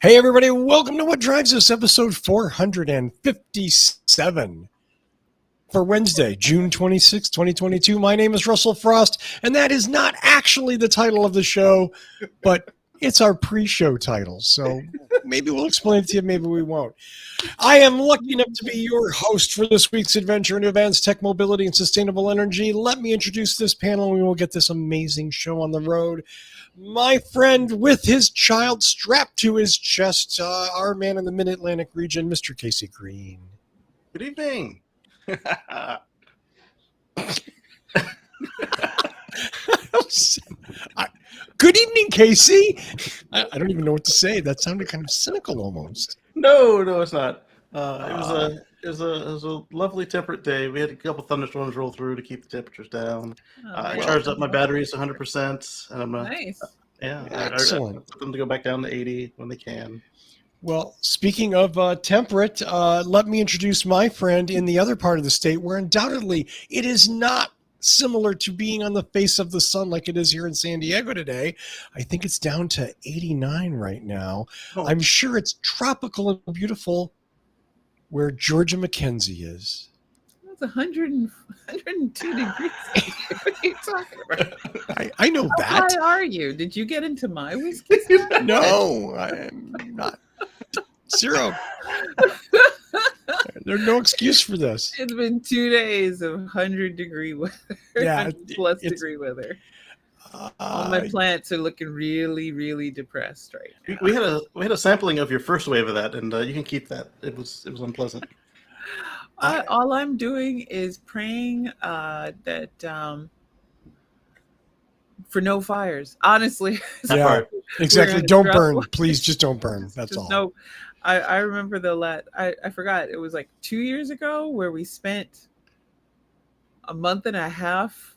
Hey, everybody, welcome to What Drives Us, episode 457 for Wednesday, June 26, 2022. My name is Russell Frost, and that is not actually the title of the show, but it's our pre-show title. So maybe we'll explain it to you, maybe we won't. I am lucky enough to be your host for this week's adventure into advanced tech, mobility, and sustainable energy. Let me introduce this panel, and we will get this amazing show on the road. My friend with his child strapped to his chest, our man in the Mid-Atlantic region, Mr. Casey Green. Good evening. Good evening, Casey. I don't even know what to say. That sounded kind of cynical almost. No, it's not. It was a lovely temperate day. We had a couple thunderstorms roll through to keep the temperatures down. I charged up my batteries 100%, and I'm nice. Excellent. I want them to go back down to 80 when they can. Well, speaking of temperate, let me introduce my friend in the other part of the state, where undoubtedly it is not similar to being on the face of the sun like it is here in San Diego today. I think it's down to 89 right now. Oh. I'm sure it's tropical and beautiful where Georgia McKenzie is. It's 102 degrees. What are you talking about? I know that. How high are you? Did you get into my whiskey? No, I am not. Zero. There's no excuse for this. It's been 2 days of 100-degree weather. Yeah, 100+ degree weather. All my plants are looking really, really depressed right now. We had a sampling of your first wave of that, and you can keep that. It was unpleasant. All I'm doing is praying that for no fires. Honestly, Yeah, exactly. Don't burn. Please, just don't burn. That's just all. No, I remember I forgot. It was like 2 years ago where we spent a month and a half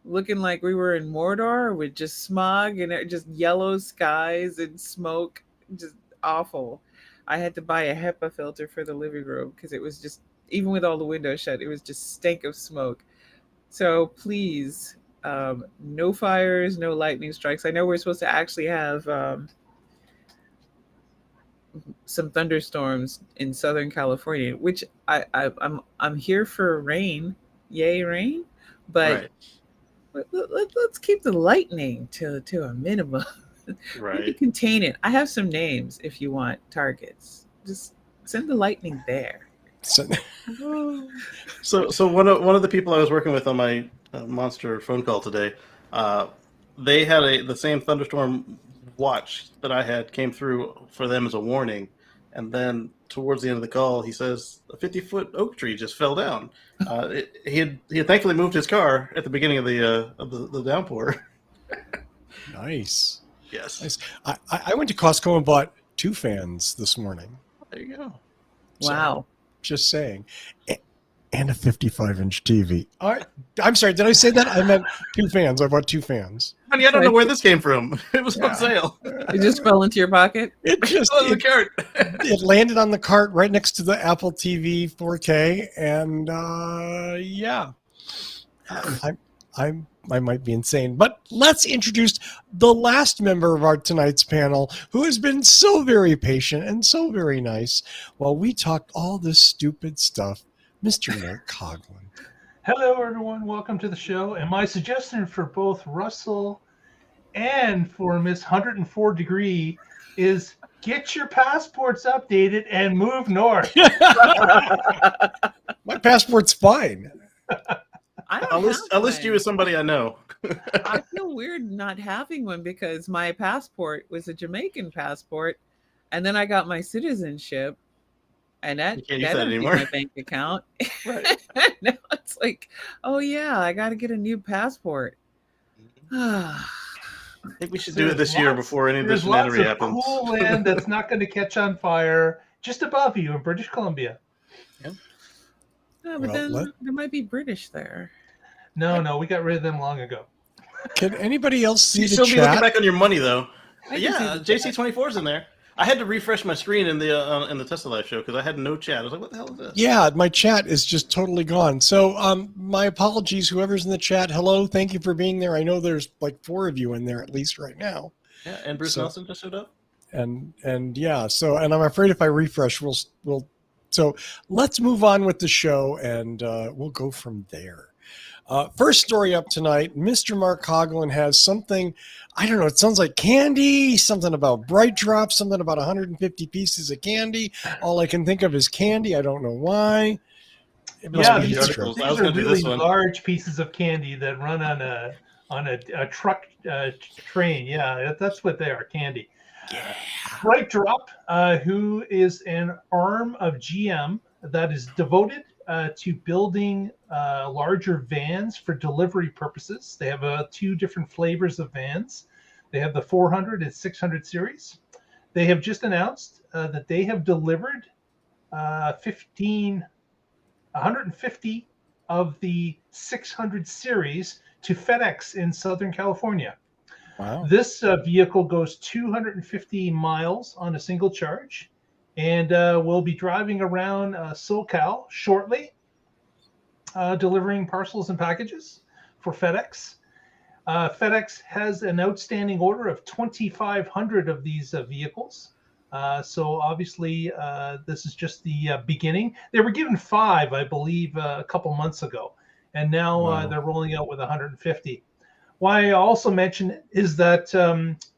looking like we were in Mordor with just smog and just yellow skies and smoke. Just awful. I had to buy a HEPA filter for the living room because it was just, even with all the windows shut, it was just stank of smoke. So please, no fires, no lightning strikes. I know we're supposed to actually have some thunderstorms in Southern California, which I'm here for rain, yay rain, but Right. let's keep the lightning to a minimum. Right. Maybe contain it. I have some names if you want targets. Just send the lightning there. So, So one of the people I was working with on my monster phone call today, they had the same thunderstorm watch that I had came through for them as a warning, and then towards the end of the call, he says a 50-foot oak tree just fell down. He had thankfully moved his car at the beginning of the downpour. nice. Yes. Nice. I went to Costco and bought 2 fans this morning. There you go. Wow. Just saying. And a 55-inch TV. I'm sorry, did I say that? I meant 2 fans. I bought 2 fans. Honey, I don't know where this came from. It was Yeah. on sale. It just fell into your pocket. It just Oh, the cart. it landed on the cart right next to the Apple TV 4K, and yeah, I might be insane. But let's introduce the last member of our tonight's panel, who has been so very patient and so very nice while we talked all this stupid stuff, Mr. Nick Coughlin. Hello, everyone. Welcome to the show. And my suggestion for both Russell and for Miss 104 Degree is get your passports updated and move north. My passport's fine. I'll list you as somebody I know. I feel weird not having one because my passport was a Jamaican passport, and then I got my citizenship, and that You can't use that emptied anymore. my bank account. Right. Now it's like, oh yeah, I got to get a new passport. I think we should do it this year before any of this There's lots shenanigery of happens. cool land that's not going to catch on fire just above you in British Columbia. But Well, then let- there might be British there. No, we got rid of them long ago. Can anybody else see You the still be looking chat? back on your money though. I can Yeah, see the JC24's in there. I had to refresh my screen in the Tesla Live show because I had no chat. I was like, "What the hell is this?" Yeah, my chat is just totally gone. So my apologies, whoever's in the chat. Hello, thank you for being there. I know there's like 4 of you in there at least right now. Yeah, and Bruce So- Nelson just showed up. and yeah. So, and I'm afraid if I refresh, we'll. So let's move on with the show, and we'll go from there. First story up tonight, Mr. Mark Coughlin has something, I don't know, it sounds like candy, something about Bright Drop, something about 150 pieces of candy. All I can think of is candy. I don't know why. It must Yeah, be the these Easter. articles. I are was gonna do really this one. large pieces of candy that run on a truck train. Yeah, that's what they are, candy. Yeah. Bright Drop, who is an arm of GM that is devoted to building larger vans for delivery purposes. They have two different flavors of vans. They have the 400 and 600 series. They have just announced that they have delivered 150 of the 600 series to FedEx in Southern California. Wow. This vehicle goes 250 miles on a single charge, and will be driving around SoCal shortly, delivering parcels and packages for FedEx. FedEx has an outstanding order of 2,500 of these vehicles. So obviously, this is just the beginning. They were given 5, I believe, a couple months ago, and now Wow. they're rolling out with 150. Why I also mention is that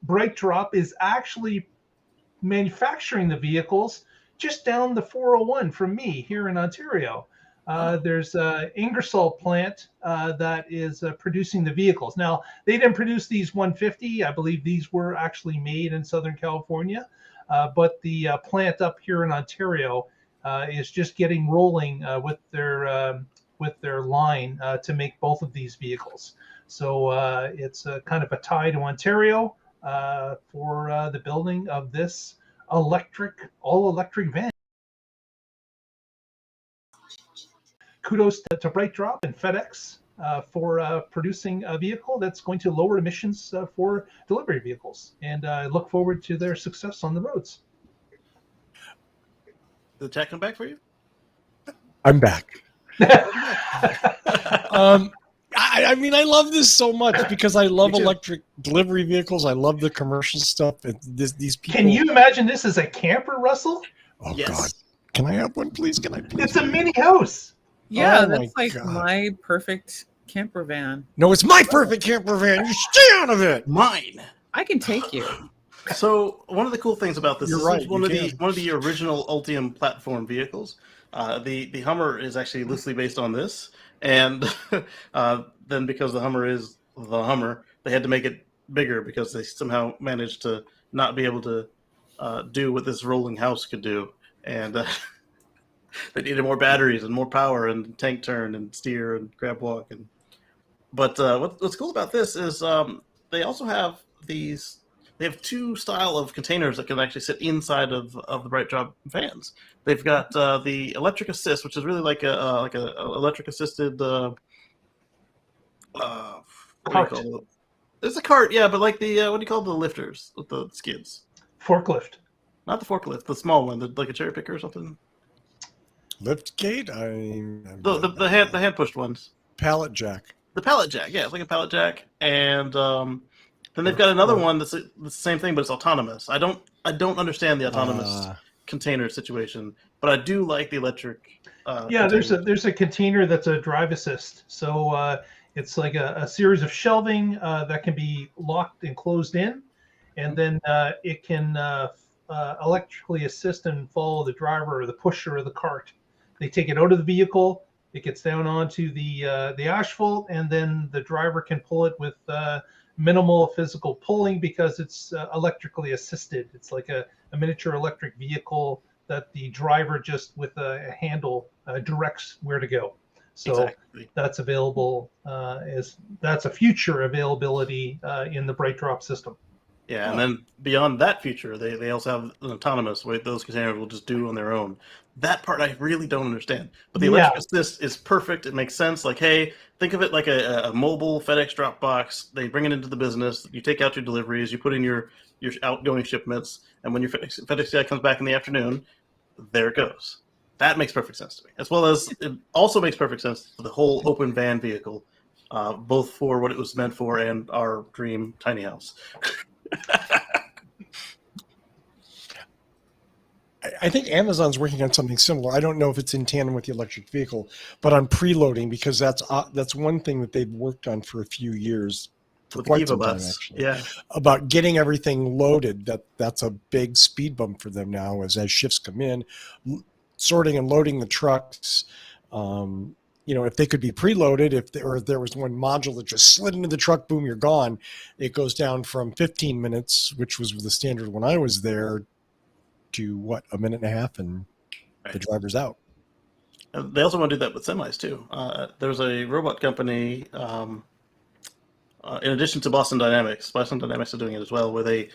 Bright Drop is actually manufacturing the vehicles just down the 401 from me here in Ontario. There's an Ingersoll plant that is producing the vehicles. Now, they didn't produce these 150. I believe these were actually made in Southern California. But the plant up here in Ontario is just getting rolling with their line to make both of these vehicles. So it's kind of a tie to Ontario for the building of this all-electric van. Kudos to Bright Drop and FedEx for producing a vehicle that's going to lower emissions for delivery vehicles. And I look forward to their success on the roads. Did the chat come back for you? I'm back. I mean, I love this so much because I love electric delivery vehicles. I love the commercial stuff. These people. Can you imagine this as a camper, Russell? Oh, Yes. God. Can I have one, please? Can I please? It's a mini house. Yeah, Oh my that's like God. my perfect camper van. No, it's my perfect camper van. You stay out of it. Mine. I can take you. So one of the cool things about this You're is right, one you of can. the original Ultium platform vehicles. The Hummer is actually loosely based on this, and then because the Hummer is the Hummer, they had to make it bigger because they somehow managed to not be able to do what this rolling house could do, and they needed more batteries and more power and tank turn and steer and grab walk. But what's cool about this is they also have these. They have 2 style of containers that can actually sit inside of the Bright Drop vans. They've got the electric assist, which is really like a electric assisted. What do you call it? It's a cart, yeah, but like the what do you call the lifters with the skids? Forklift. Not the forklift, the small one, like a cherry picker or something. Lift gate? The hand pushed ones. Pallet jack. The pallet jack, yeah, it's like a pallet jack, and then they've got another one that's the same thing, but it's autonomous. I don't understand the autonomous container situation, but I do like the electric. Yeah, container. there's a container that's a drive assist. So it's like a series of shelving that can be locked and closed in, and then it can electrically assist and follow the driver or the pusher of the cart. They take it out of the vehicle. It gets down onto the asphalt, and then the driver can pull it with minimal physical pulling because it's electrically assisted. It's like a miniature electric vehicle that the driver just with a handle directs where to go. So Exactly. that's available that's a future availability in the Bright Drop system. Yeah, and then beyond that feature, they also have an autonomous way those containers will just do on their own. That part I really don't understand. But the electric assist is perfect. It makes sense. Like, hey, think of it like a mobile FedEx drop box. They bring it into the business. You take out your deliveries. You put in your outgoing shipments. And when your FedEx guy comes back in the afternoon, there it goes. That makes perfect sense to me. As well as it also makes perfect sense for the whole open van vehicle, both for what it was meant for and our dream tiny house. I think Amazon's working on something similar. I don't know if it's in tandem with the electric vehicle, but on preloading, because that's one thing that they've worked on for a few years, for With quite Kiva some time Bus. actually, Yeah. about getting everything loaded. That's a big speed bump for them now as shifts come in, sorting and loading the trucks. If they could be preloaded, if there was one module that just slid into the truck, boom, you're gone. It goes down from 15 minutes, which was the standard when I was there, to a minute and a half, and the driver's out. And they also want to do that with semis too. There's a robot company, in addition to Boston Dynamics. Boston Dynamics are doing it as well, where they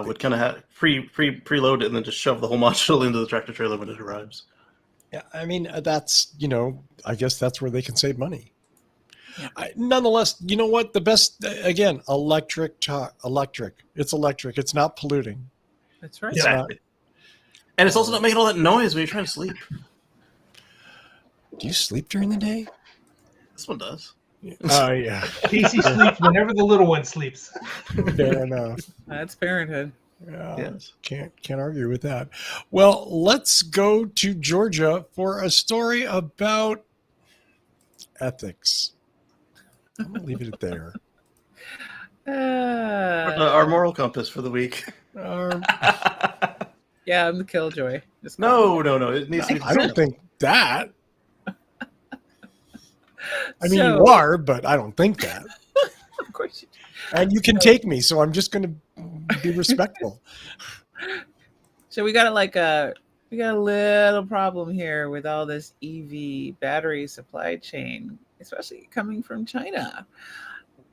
would kind of preload it and then just shove the whole module into the tractor trailer when it arrives. Yeah, I mean, that's, I guess that's where they can save money. Yeah. Nonetheless, you know what? The best, again, electric. It's electric. It's not polluting. That's right. It's not. And it's also not making all that noise when you're trying to sleep. Do you sleep during the day? This one does. Oh, yeah. Casey sleeps whenever the little one sleeps. Fair enough. That's parenthood. Yeah, Yes. Can't argue with that. Well, let's go to Georgia for a story about ethics. I'm going to leave it there. Our moral compass for the week. Yeah, I'm the killjoy. Just No. It needs to be. I don't think that. I mean, So- you are, but I don't think that. Of course you do. And you can take me, so I'm just going to be respectful. So we got a little problem here with all this EV battery supply chain, especially coming from China.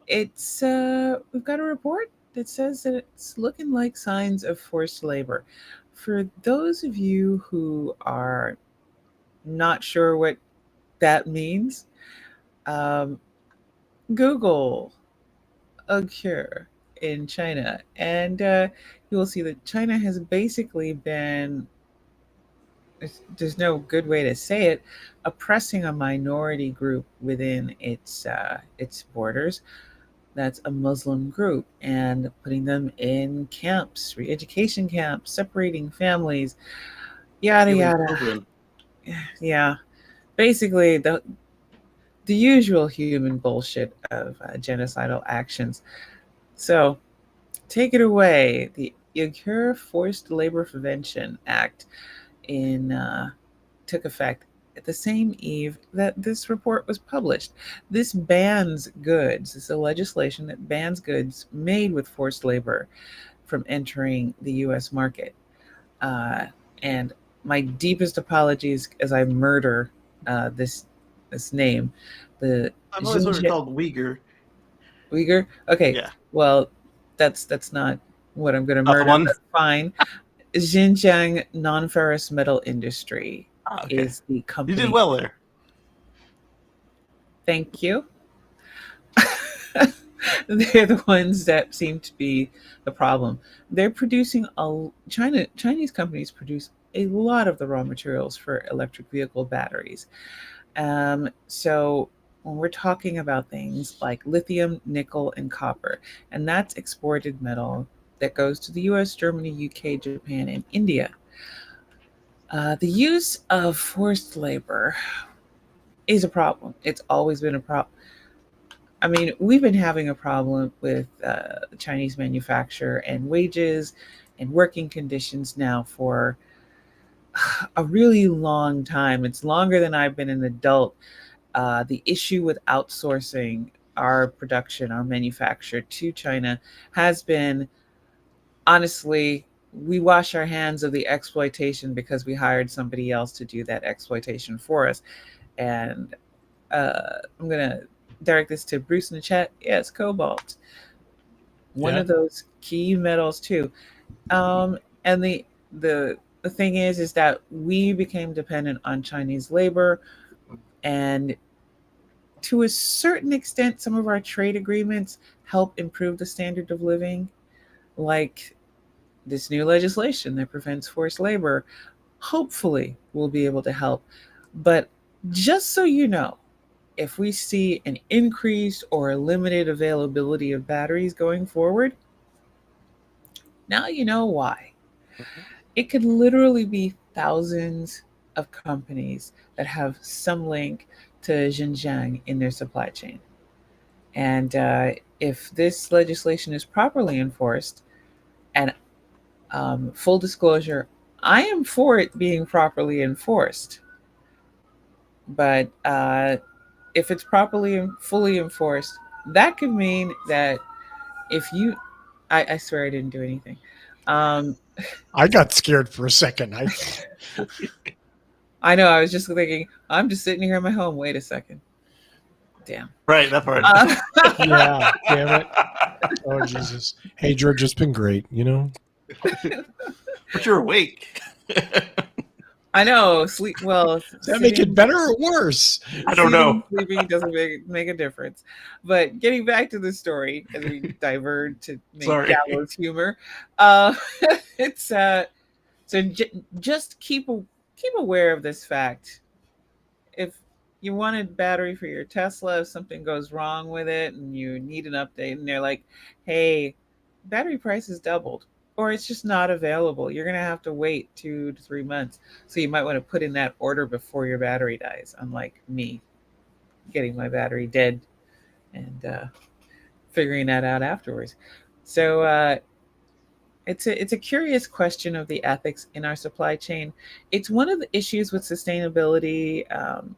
It's we've got a report that says that it's looking like signs of forced labor. For those of you who are not sure what that means, Google a cure in China, and you will see that China has basically been, there's no good way to say it, oppressing a minority group within its borders. That's a Muslim group, and putting them in camps, re-education camps, separating families, yada Killing yada. children. Yeah, basically the usual human bullshit of genocidal actions. So, take it away. The Uyghur Forced Labor Prevention Act took effect at the same eve that this report was published. This bans goods. It's a legislation that bans goods made with forced labor from entering the U.S. market. And my deepest apologies as I murder this name. I've always heard it called Uyghur. Uyghur? Okay. Yeah. Well, that's not what I'm going to Not the murder. one? But fine. Xinjiang Non-Ferrous Metal Industry Okay. is the company. You did well there. Thank you. They're the ones that seem to be the problem. They're producing Chinese companies produce a lot of the raw materials for electric vehicle batteries. So when we're talking about things like lithium, nickel, and copper, and that's exported metal that goes to the US, Germany, UK, Japan, and India. The use of forced labor is a problem. It's always been a problem. I mean, we've been having a problem with Chinese manufacture and wages and working conditions now for a really long time. It's longer than I've been an adult. The issue with outsourcing our production, our manufacture to China has been, honestly, we wash our hands of the exploitation because we hired somebody else to do that exploitation for us. And I'm going to direct this to Bruce in the chat. Yes, cobalt. One of those key metals too. And the thing is that we became dependent on Chinese labor, and to a certain extent, some of our trade agreements help improve the standard of living, like this new legislation that prevents forced labor, hopefully will be able to help. But just so you know, if we see an increase or a limited availability of batteries going forward, now you know why. It could literally be thousands of companies that have some link to Xinjiang in their supply chain. And if this legislation is properly enforced, and full disclosure, I am for it being properly enforced. But if it's properly and fully enforced, that could mean that if you, I swear I didn't do anything. I got scared for a second. I know, I was just thinking, I'm just sitting here in my home. Wait a second. Damn. Right, that part. Yeah, damn it. Oh, Jesus. Hey, George, it's been great, you know? But you're awake. I know. Sleep well. Does that make it better or worse? I don't know. Sleeping doesn't make a difference. But getting back to the story, as we divert to make Sorry. gallows humor, it's so just keep aware of this fact. If you wanted battery for your Tesla, if something goes wrong with it and you need an update, and they're like, "Hey, battery prices doubled," or it's just not available, you're going to have to wait 2 to 3 months. So you might want to put in that order before your battery dies, unlike me getting my battery dead and figuring that out afterwards. So it's a curious question of the ethics in our supply chain. It's one of the issues with sustainability,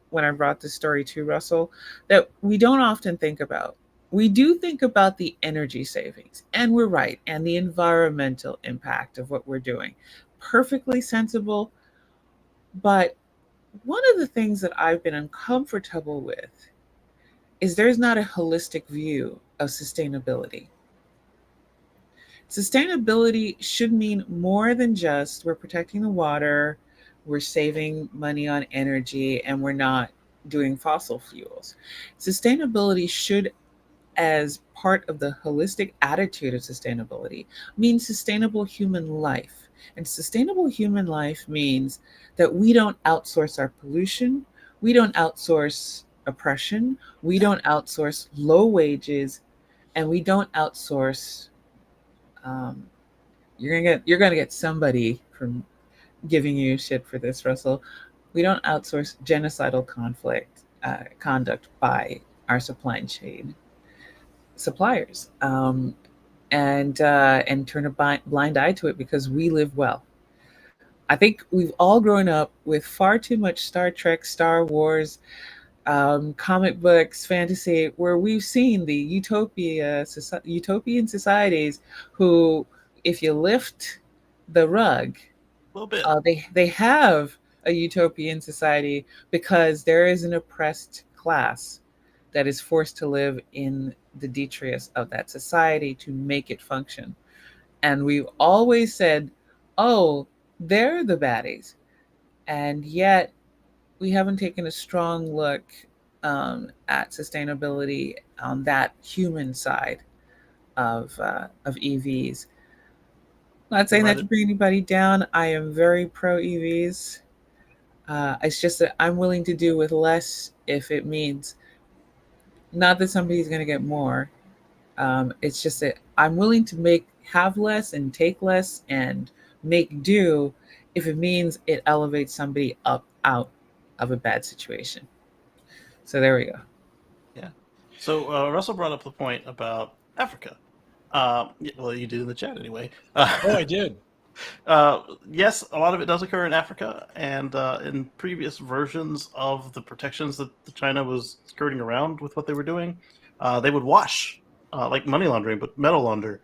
when I brought this story to Russell, that we don't often think about. We do think about the energy savings, and we're right, and the environmental impact of what we're doing. Perfectly sensible. But one of the things that I've been uncomfortable with is there's not a holistic view of sustainability. Sustainability should mean more than just we're protecting the water, we're saving money on energy, and we're not doing fossil fuels. Sustainability should, as part of the holistic attitude of sustainability, means sustainable human life. And sustainable human life means that we don't outsource our pollution, we don't outsource oppression, we don't outsource low wages, and we don't outsource. You're gonna get somebody from giving you shit for this, Russell. We don't outsource genocidal conduct by our supply chain suppliers, and turn a blind eye to it because we live well. I think we've all grown up with far too much Star Trek, Star Wars, comic books, fantasy, where we've seen the utopian societies who, if you lift the rug, A little bit. they have a utopian society because there is an oppressed class that is forced to live in the detritus of that society to make it function. And we've always said, oh, they're the baddies. And yet we haven't taken a strong look at sustainability on that human side of EVs. Not saying that to bring anybody down. I am very pro EVs. It's just that I'm willing to do with less if it means not that somebody's going to get more. It's just that I'm willing to have less and take less and make do if it means it elevates somebody up out of a bad situation. So there we go. Yeah. So Russell brought up the point about Africa. Well, you did in the chat anyway. Oh, I did. Yes, a lot of it does occur in Africa, and in previous versions of the protections that China was skirting around with what they were doing, they would wash, like money laundering, but metal launder,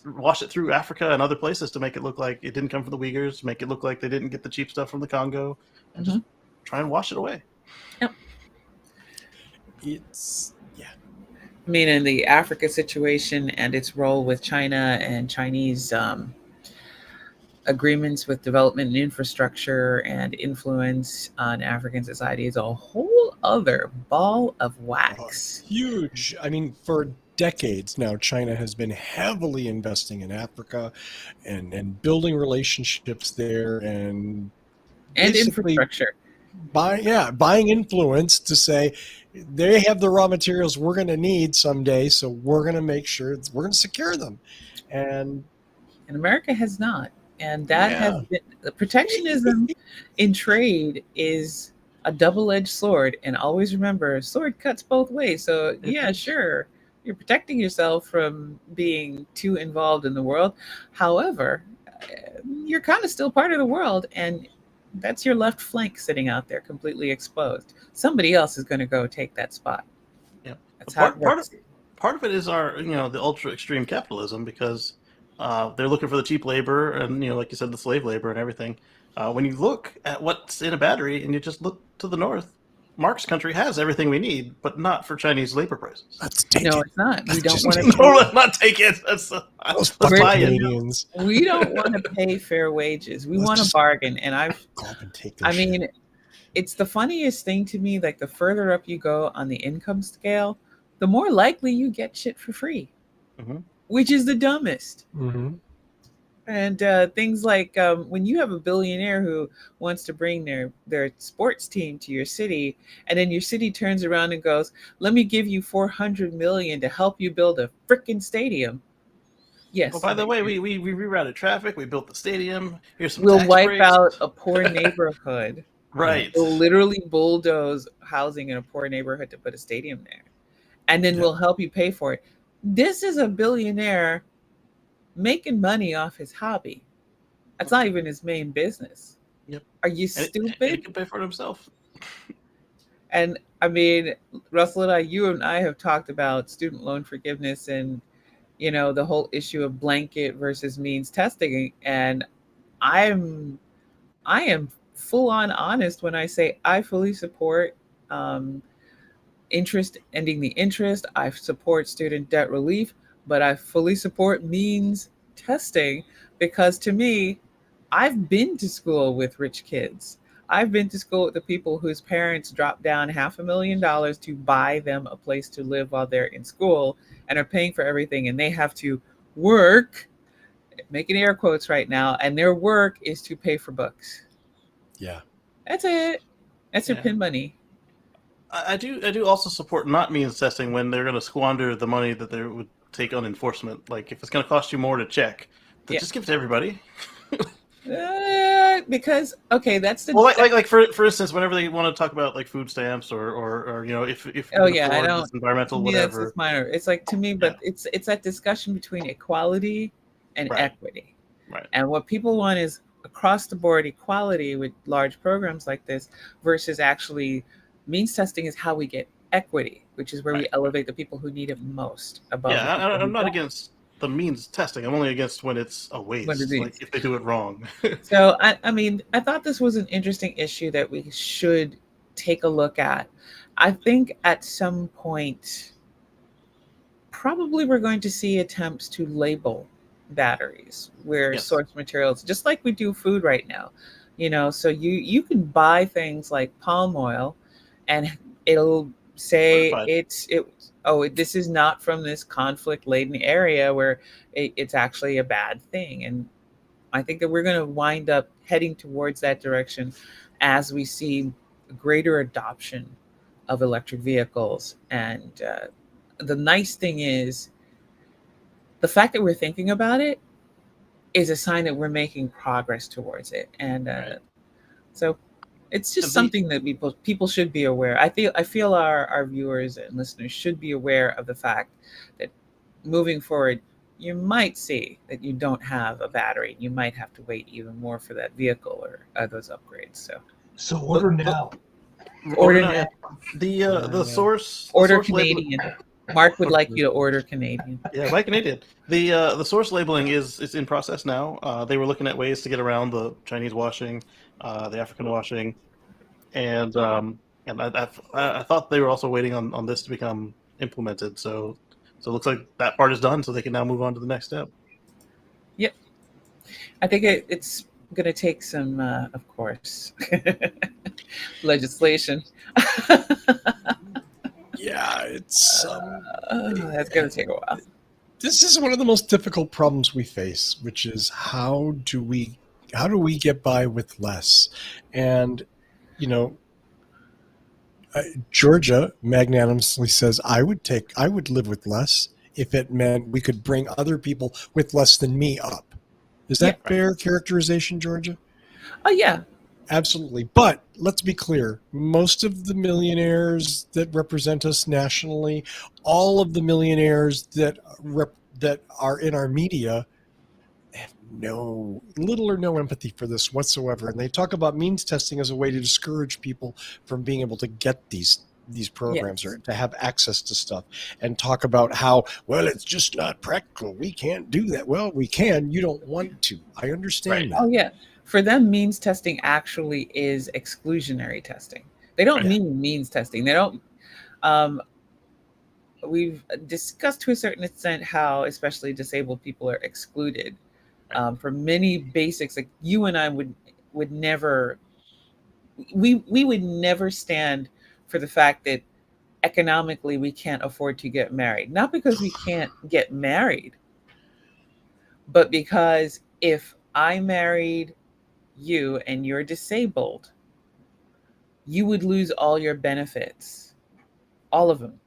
wash it through Africa and other places to make it look like it didn't come from the Uyghurs, make it look like they didn't get the cheap stuff from the Congo, and just try and wash it away. Yep. Yeah. I mean, in the Africa situation and its role with China and Chinese agreements with development and infrastructure and influence on African society is a whole other ball of wax. Huge. I mean, for decades now, China has been heavily investing in Africa and building relationships there and infrastructure. Buying influence to say they have the raw materials we're going to need someday, so we're going to make sure we're going to secure them. And America has not. And that has been the protectionism in trade is a double-edged sword. And always remember, sword cuts both ways. So yeah, sure, you're protecting yourself from being too involved in the world. However, you're kind of still part of the world, and that's your left flank sitting out there completely exposed. Somebody else is going to go take that spot. Yeah, that's how it works. Part of it is our, the ultra extreme capitalism, because they're looking for the cheap labor and, like you said, the slave labor and everything. When you look at what's in a battery and you just look to the north, Mark's country has everything we need, but not for Chinese labor prices. Let's take No, it. it's not. We don't Just want take to. No, let's not take it. Let's Fucking buy it. Canadians. We don't want to pay fair wages. We Let's want a just bargain. And Go up and take this I shit. mean, it's the funniest thing to me. Like the further up you go on the income scale, the more likely you get shit for free, which is the dumbest. Mhm. And things like when you have a billionaire who wants to bring their sports team to your city, and then your city turns around and goes, "Let me give you $400 million to help you build a frickin' stadium." Yes. Well, by the way, we rerouted traffic. We built the stadium. Here's some We'll tax wipe breaks. out a poor neighborhood. Right. We'll literally bulldoze housing in a poor neighborhood to put a stadium there. And then we'll help you pay for it. This is a billionaire making money off his hobby. That's not even his main business. Yep. Are you stupid? And he can pay for it himself. And I mean, Russell and you and I have talked about student loan forgiveness and, the whole issue of blanket versus means testing. And I am full on honest when I say I fully support interest, ending the interest. I support student debt relief, but I fully support means testing, because to me, I've been to school with rich kids. I've been to school with the people whose parents dropped down $500,000 to buy them a place to live while they're in school and are paying for everything. And they have to work, making air quotes right now, and their work is to pay for books. Yeah. That's it. That's their pin money. I do also support not means testing when they're going to squander the money that they would take on enforcement. Like if it's going to cost you more to check, then just give it to everybody. Because that's the like for instance, whenever they want to talk about like food stamps or if I don't environmental whatever. That's minor. It's like to me, but it's that discussion between equality and equity. Right. And what people want is across the board equality with large programs like this versus actually means testing is how we get equity, which is where we elevate the people who need it most above. I'm not against the means testing. I'm only against when it's a waste, like if they do it wrong. So I mean, I thought this was an interesting issue that we should take a look at. I think at some point, probably we're going to see attempts to label batteries where source materials, just like we do food right now, so you can buy things like palm oil and it'll say this is not from this conflict laden area where it's actually a bad thing. And I think that we're going to wind up heading towards that direction as we see greater adoption of electric vehicles. And the nice thing is the fact that we're thinking about it is a sign that we're making progress towards it. And so it's just something that people should be aware. I feel our viewers and listeners should be aware of the fact that moving forward, you might see that you don't have a battery. You might have to wait even more for that vehicle or those upgrades. So order now. Order now. The source. Order source Canadian. Mark would like you to order Canadian. Yeah, buy Canadian. The source labeling is in process now. They were looking at ways to get around the Chinese washing, the African washing, and I thought they were also waiting on this to become implemented. So it looks like that part is done. So they can now move on to the next step. Yep, I think it's going to take some, of course, legislation. Yeah, it's that's going to take a while. This is one of the most difficult problems we face, which is how do we get by with less? And Georgia magnanimously says I would live with less if it meant we could bring other people with less than me up. Is that Yeah. fair characterization, Georgia? Oh yeah. Absolutely. But let's be clear. Most of the millionaires that represent us nationally, all of the millionaires that are in our media have little or no empathy for this whatsoever. And they talk about means testing as a way to discourage people from being able to get these programs Yes. or to have access to stuff, and talk about how, well, it's just not practical. We can't do that. Well, we can. You don't want to. I understand that. Oh yeah. For them, means testing actually is exclusionary testing. They don't Yeah. mean means testing. They don't. Um, we've discussed to a certain extent how especially disabled people are excluded for many basics. Like you and I would never. We would never stand for the fact that economically we can't afford to get married. Not because we can't get married, but because if I married you and you're disabled, you would lose all your benefits, all of them.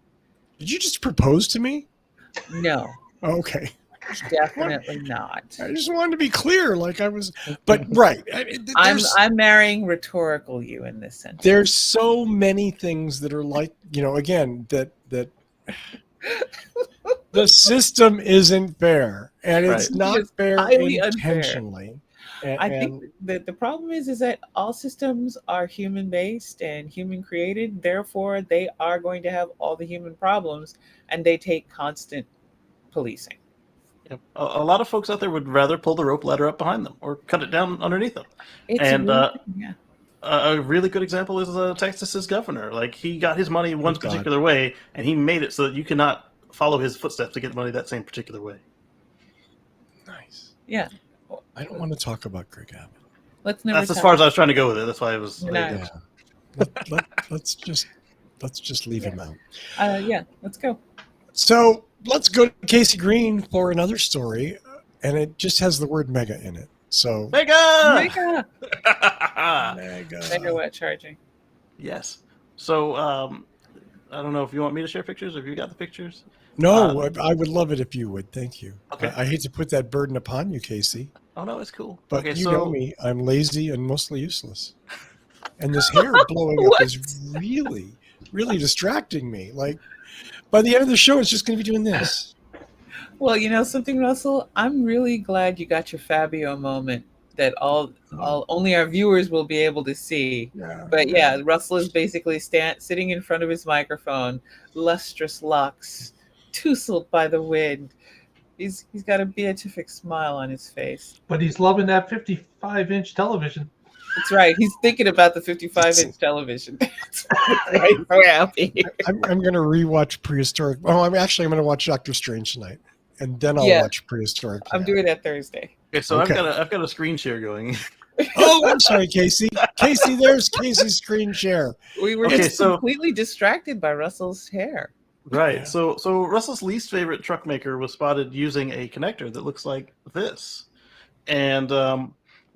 Did you just propose to me? No, Okay. definitely not. I just wanted to be clear, like I was, but right. I'm marrying rhetorical you in this sentence. There's so many things that are like, again, that the system isn't fair, and it's Right. not It's fair highly unfair. intentionally. I think that the problem is that all systems are human based and human created. Therefore, they are going to have all the human problems, and they take constant policing. Yep. A lot of folks out there would rather pull the rope ladder up behind them or cut it down underneath them. It's And yeah. a really good example is Texas's governor. Like, he got his money one particular way, and he made it so that you cannot follow his footsteps to get money that same particular way. Nice. Yeah. I don't want to talk about Greg Abbott. Let's never. That's as far as I was trying to go with it. That's why I was. No. Yeah. Let's just leave him out. Yeah, let's go. So let's go to Casey Green for another story, and it just has the word mega in it. So Mega! Mega mega. wet charging. Yes. So I don't know if you want me to share pictures. Have you got the pictures? No, I would love it if you would. Thank you. Okay. I hate to put that burden upon you, Casey, Oh no, it's cool. but okay, you so know me. I'm lazy and mostly useless. And this hair blowing up is really, really distracting me. Like, by the end of the show, it's just going to be doing this. Well, you know something, Russell? I'm really glad you got your Fabio moment that only our viewers will be able to see. Yeah. But yeah, Russell is basically sitting in front of his microphone, lustrous locks, tousled by the wind. He's got a beatific smile on his face. But he's loving that 55-inch television. That's right. He's thinking about the 55-inch television. That's right. So happy. I'm going to rewatch Prehistoric. Oh, I'm going to watch Doctor Strange tonight, and then I'll watch Prehistoric. I'm doing that Thursday. Okay, so Okay. I've got a screen share going. Oh, I'm sorry, Casey. Casey, there's Casey's screen share. We were just completely distracted by Russell's hair. Right. Yeah. So Russell's least favorite truck maker was spotted using a connector that looks like this, and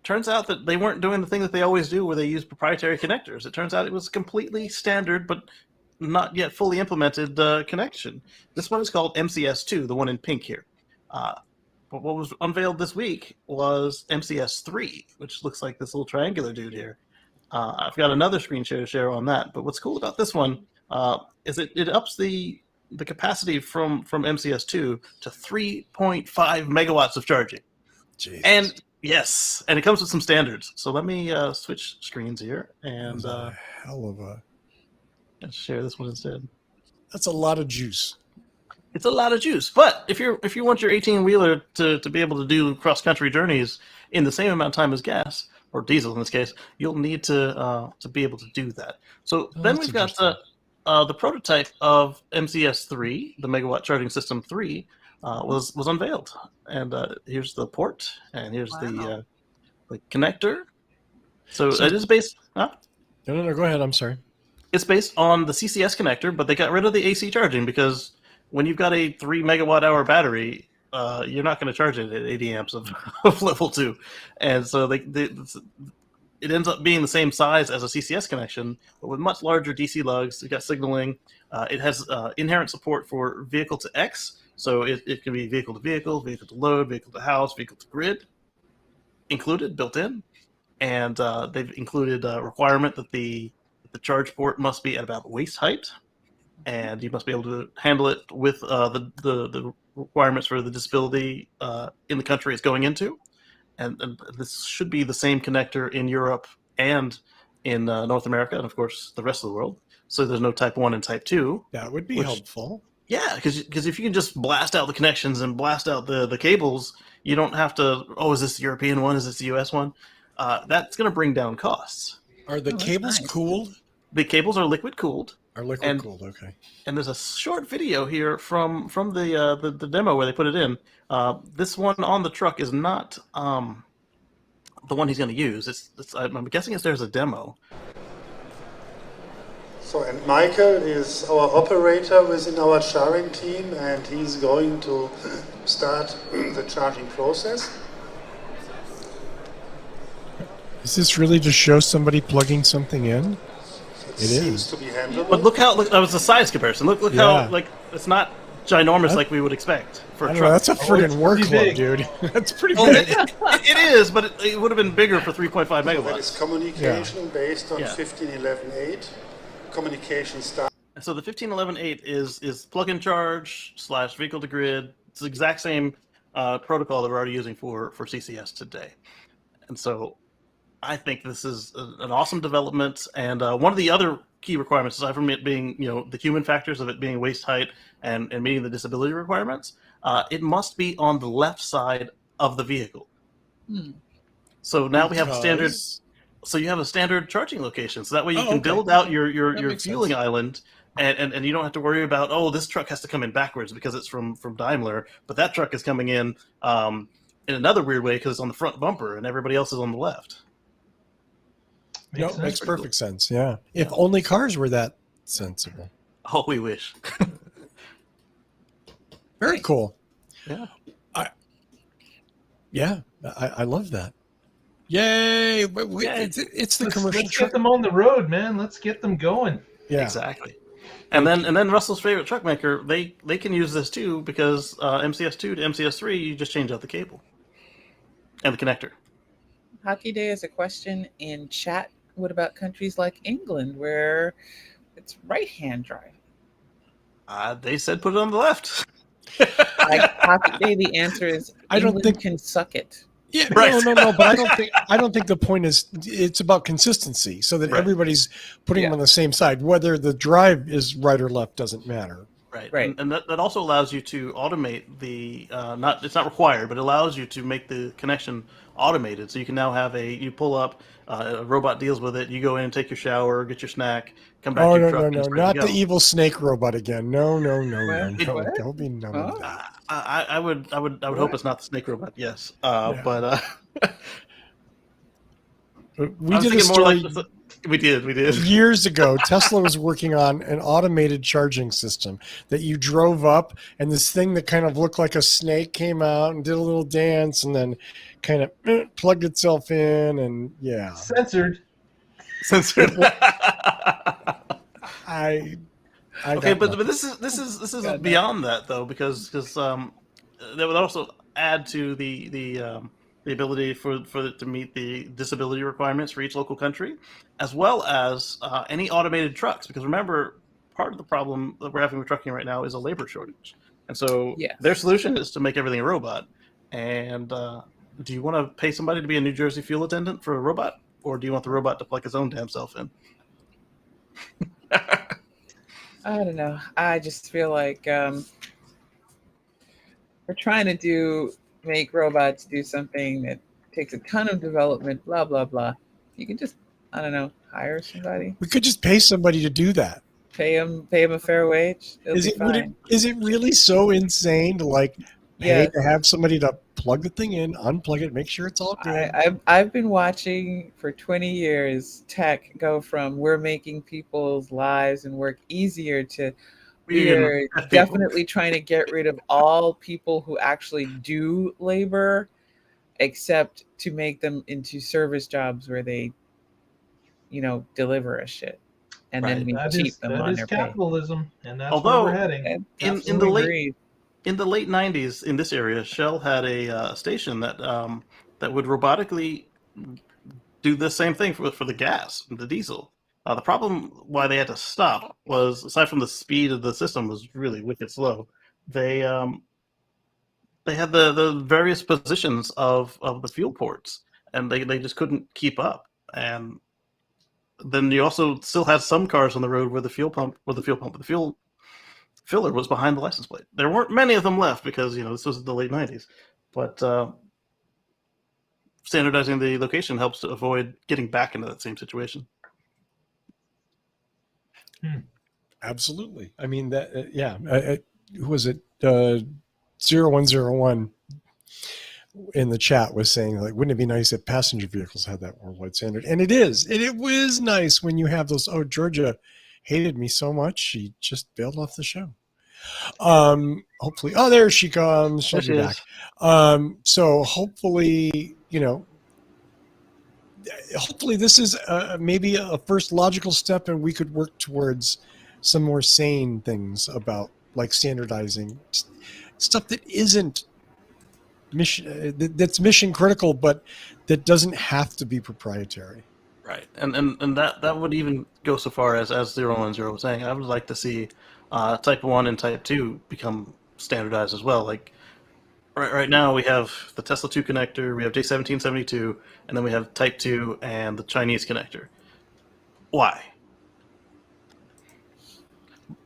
turns out that they weren't doing the thing that they always do, where they use proprietary connectors. It turns out it was completely standard, but not yet fully implemented connection. This one is called MCS2, the one in pink here. But what was unveiled this week was MCS3, which looks like this little triangular dude here. I've got another screen share to share on that. But what's cool about this one is it ups the capacity from MCS2 to 3.5 megawatts of charging. Jeez. And yes, and it comes with some standards. So let me switch screens here and a hell of a. let's share this one instead. That's a lot of juice. It's a lot of juice, but if you want your 18-wheeler to be able to do cross-country journeys in the same amount of time as gas or diesel in this case, you'll need to be able to do that. So then we've got the prototype of MCS3, the Megawatt Charging System 3, was unveiled, and here's the port, and here's the connector. So it is based. Huh? No, go ahead. I'm sorry. It's based on the CCS connector, but they got rid of the AC charging because when you've got a 3 megawatt hour battery, you're not going to charge it at 80 amps of level 2. And so it ends up being the same size as a CCS connection, but with much larger DC lugs. It's got signaling. It has inherent support for vehicle to X, so it can be vehicle to vehicle, vehicle to load, vehicle to house, vehicle to grid. included, built in, and they've included a requirement that the charge port must be at about waist height, and you must be able to handle it with the requirements for the disability in the country it's going into. And this should be the same connector in Europe and in North America, and of course the rest of the world. So there's no Type 1 and Type 2. That would be helpful. Yeah, because if you can just blast out the connections and blast out the cables, you don't have to, is this the European one? Is this the US one? That's going to bring down costs. Are the cables cooled? The cables are liquid cooled. Are liquid cooled, okay. And there's a short video here from the demo where they put it in. This one on the truck is not the one he's going to use. I'm guessing there's a demo. So, and Michael is our operator within our charging team, and he's going to start the charging process. Is this really to show somebody plugging something in? It seems to be handled. But look, that was a size comparison. Look how it's not ginormous like we would expect for a truck. That's a friggin' workload, dude. That's pretty big. It is, but it would have been bigger for 3.5 megawatts. That is communication based on 15.11.8. Communication start. So the 15.11.8 is plug and charge / vehicle to grid. It's the exact same protocol that we're already using for CCS today. And so I think this is an awesome development. And one of the other key requirements, aside from it being, the human factors of it being waist height and meeting the disability requirements, it must be on the left side of the vehicle. So now we have a standard. So you have a standard charging location. So that way you can build out your fueling island, and you don't have to worry about, this truck has to come in backwards because it's from Daimler, but that truck is coming in another weird way because it's on the front bumper and everybody else is on the left. Makes perfect sense. Yeah. If only cars were that sensible. Oh, we wish. Very cool. Yeah. I love that. Yay! It's the commercial Let's truck. get them on the road, man. Let's get them going. Yeah, exactly. And then Russell's favorite truck maker, they can use this too because MCS2 to MCS3, you just change out the cable and the connector. Hockey Day is a question in chat. What about countries like England where it's right-hand drive? They said put it on the left. Hockey Day, the answer is England can suck it. Yeah, right. No, but I don't think the point is it's about consistency so that everybody's putting them on the same side. Whether the drive is right or left doesn't matter. Right. And that also allows you to automate the it's not required, but it allows you to make the connection automated. So you can now have you pull up, a robot deals with it, you go in and take your shower, get your snack, come back to your truck. No, not the evil snake robot again. No. Don't be none of that. I would hope it's not the snake robot. Yes, but we did a story. We did. Years ago, Tesla was working on an automated charging system that you drove up, and this thing that kind of looked like a snake came out and did a little dance, and then kind of plugged itself in, and censored. Okay, but this is beyond that though, because that would also add to the ability for it to meet the disability requirements for each local country, as well as any automated trucks. Because remember, part of the problem that we're having with trucking right now is a labor shortage, and so their solution is to make everything a robot. And do you want to pay somebody to be a New Jersey fuel attendant for a robot, or do you want the robot to plug its own damn self in? I don't know. I just feel like we're trying to make robots do something that takes a ton of development, blah, blah, blah. You can just, I don't know, hire somebody. We could just pay somebody to do that. Pay them a fair wage. Is it really so insane to pay to have somebody to plug the thing in, unplug it, make sure it's all good? I've been watching for 20 years tech go from we're making people's lives and work easier to we're definitely trying to get rid of all people who actually do labor, except to make them into service jobs where they, deliver a shit. And then we cheat them on their capitalism, pay. And that's where we're heading. In the late 90s in this area, Shell had a station that that would robotically do the same thing for the gas, the diesel. The problem why they had to stop was, aside from the speed of the system was really wicked slow, they had the various positions of the fuel ports, and they just couldn't keep up. And then you also still had some cars on the road where the fuel filler was behind the license plate. There weren't many of them left because this was the late 90s, but standardizing the location helps to avoid getting back into that same situation. Absolutely. I mean, who was it? 0101 in the chat was saying, like, wouldn't it be nice if passenger vehicles had that worldwide standard? And it is. It was nice when you have those. Oh, Georgia hated me so much she just bailed off the show. Hopefully, oh, there she comes. She'll be back. So hopefully, hopefully this is maybe a first logical step, and we could work towards some more sane things about, like, standardizing stuff that isn't that's mission critical, but that doesn't have to be proprietary. Right, and that would even go so far as 010 was saying. I would like to see Type 1 and Type 2 become standardized as well. Like right now, we have the Tesla 2 connector, we have J1772, and then we have Type 2 and the Chinese connector. Why?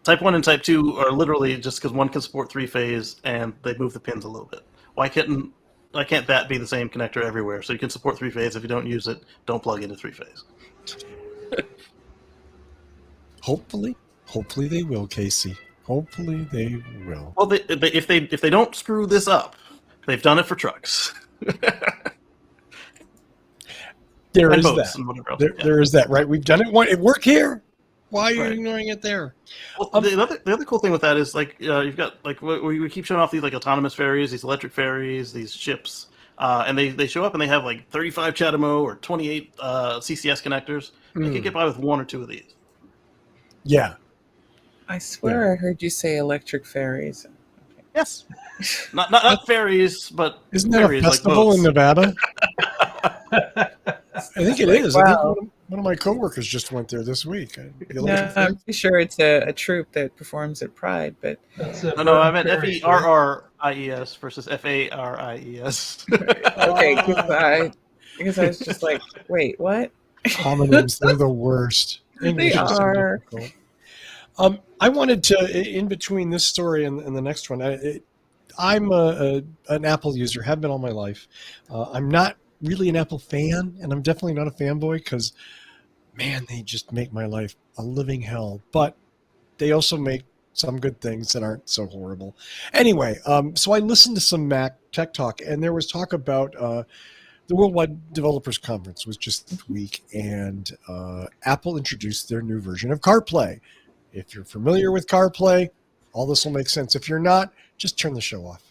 Type 1 and Type 2 are literally just because one can support 3-phase and they move the pins a little bit. Why can't that be the same connector everywhere? So you can support 3-phase. If you don't use it, don't plug into 3-phase. Hopefully they will, Casey. Hopefully they will. Well, if they don't screw this up, they've done it for trucks. There and is boats that. And whatever else. There is that, right? We've done it. It worked here. Why are you ignoring it there? Well, the other cool thing with that is, like, you've got, like, we keep showing off these, like, autonomous ferries, these electric ferries, these ships, and they show up and they have, like, 35 CHAdeMO or 28 CCS connectors. They can get by with one or two of these. Yeah. I swear I heard you say electric ferries. Yes. Not ferries, but isn't that ferries, a festival like in Nevada? I think it is. Wow. I think one of my coworkers just went there this week. No, I'm pretty sure it's a troupe that performs at Pride, but No, I meant FERRIES versus FARIES. okay, because I was just like, wait, what? Homonyms, they're the worst. English They is so are. difficult. I wanted to, in between this story and the next one, I'm an Apple user, have been all my life. I'm not really an Apple fan, and I'm definitely not a fanboy because, man, they just make my life a living hell. But they also make some good things that aren't so horrible. Anyway, so I listened to some Mac Tech Talk, and there was talk about the Worldwide Developers Conference was just this week, and Apple introduced their new version of CarPlay. If you're familiar with CarPlay, all this will make sense. If you're not, just turn the show off.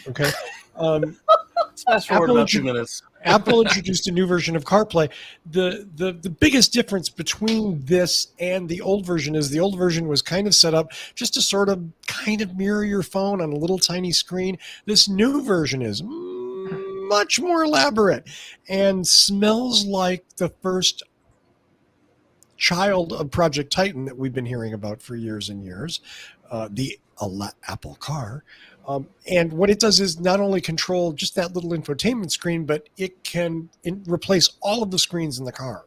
Okay? Let's fast forward about 2 minutes. Apple introduced a new version of CarPlay. The biggest difference between this and the old version is the old version was kind of set up just to sort of kind of mirror your phone on a little tiny screen. This new version is much more elaborate and smells like the first child of Project Titan that we've been hearing about for years and years, the Apple Car. And what it does is not only control just that little infotainment screen, but it can replace all of the screens in the car.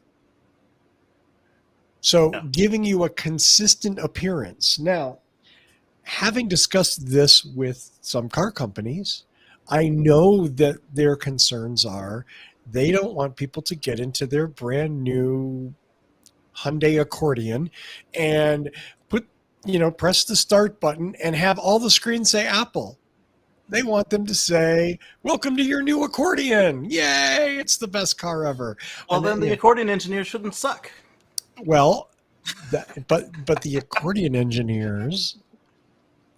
So giving you a consistent appearance. Now, having discussed this with some car companies, I know that their concerns are they don't want people to get into their brand new Hyundai Accordion and press the start button and have all the screens say Apple. They want them to say, welcome to your new Accordion. Yay, it's the best car ever. Well, then the accordion engineers shouldn't suck. Well, but the accordion engineers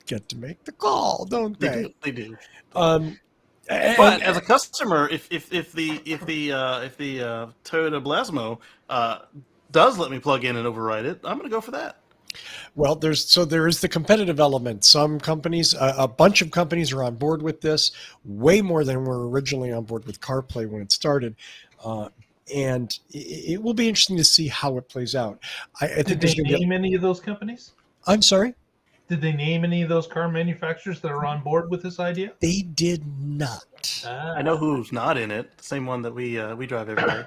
get to make the call, don't they? They do. But as a customer, if the Toyota Blasmo does let me plug in and override it, I'm going to go for that. Well, there is the competitive element. Some companies, a bunch of companies are on board with this, way more than were originally on board with CarPlay when it started. And it will be interesting to see how it plays out. I think Did there's they going to be. name any of those companies? I'm sorry, Did they name any of those car manufacturers that are on board with this idea? they did not. I know who's not in it. The same one that we drive every day.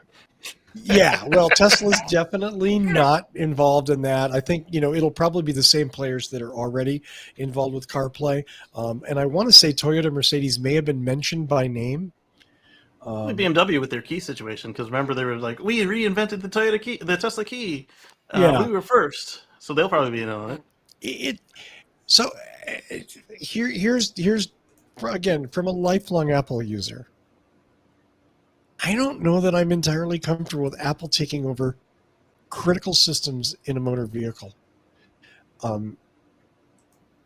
Yeah, well, Tesla's definitely not involved in that. I think it'll probably be the same players that are already involved with CarPlay. And I want to say Toyota, Mercedes may have been mentioned by name. Probably BMW with their key situation, because remember they were like, we reinvented the Tesla key. Yeah. We were first, so they'll probably be in on it. Here's again from a lifelong Apple user. I don't know that I'm entirely comfortable with Apple taking over critical systems in a motor vehicle.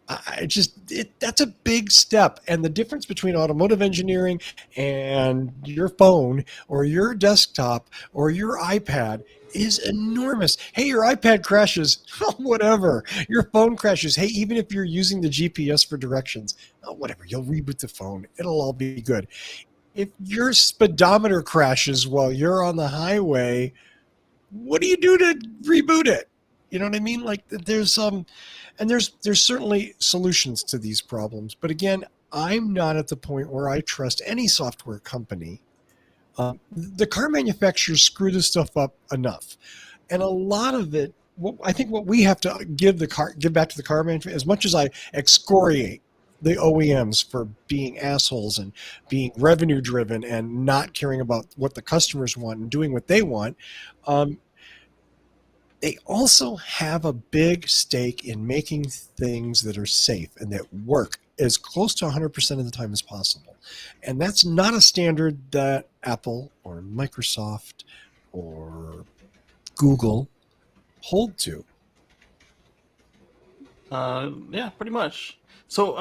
That's a big step. And the difference between automotive engineering and your phone or your desktop or your iPad is enormous. Hey, your iPad crashes, whatever. Your phone crashes. Hey, even if you're using the GPS for directions, whatever, you'll reboot the phone. It'll all be good. If your speedometer crashes while you're on the highway, what do you do to reboot it? You know what I mean? Like there's certainly solutions to these problems. But again, I'm not at the point where I trust any software company. The car manufacturers screw this stuff up enough. And a lot of it, I think what we have to give back to the car manufacturer, as much as I excoriate the OEMs for being assholes and being revenue driven and not caring about what the customers want and doing what they want, they also have a big stake in making things that are safe and that work as close to 100% of the time as possible. And that's not a standard that Apple or Microsoft or Google hold to. Yeah, pretty much. So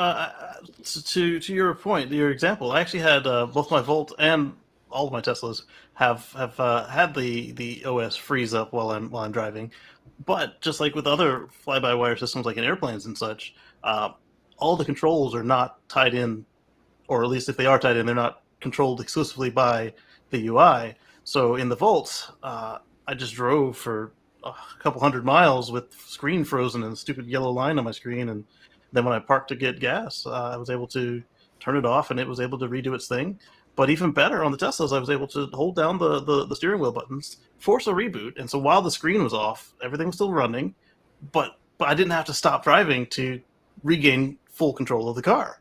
to your point, your example, I actually had both my Volt and all of my Teslas have had the OS freeze up while I'm driving, but just like with other fly-by-wire systems like in airplanes and such, all the controls are not tied in, or at least if they are tied in, they're not controlled exclusively by the UI. So in the Volt, I just drove for a couple hundred miles with screen frozen and a stupid yellow line on my screen, and then when I parked to get gas, I was able to turn it off and it was able to redo its thing. But even better, on the Teslas, I was able to hold down the steering wheel buttons, force a reboot, and so while the screen was off, everything was still running, but I didn't have to stop driving to regain full control of the car.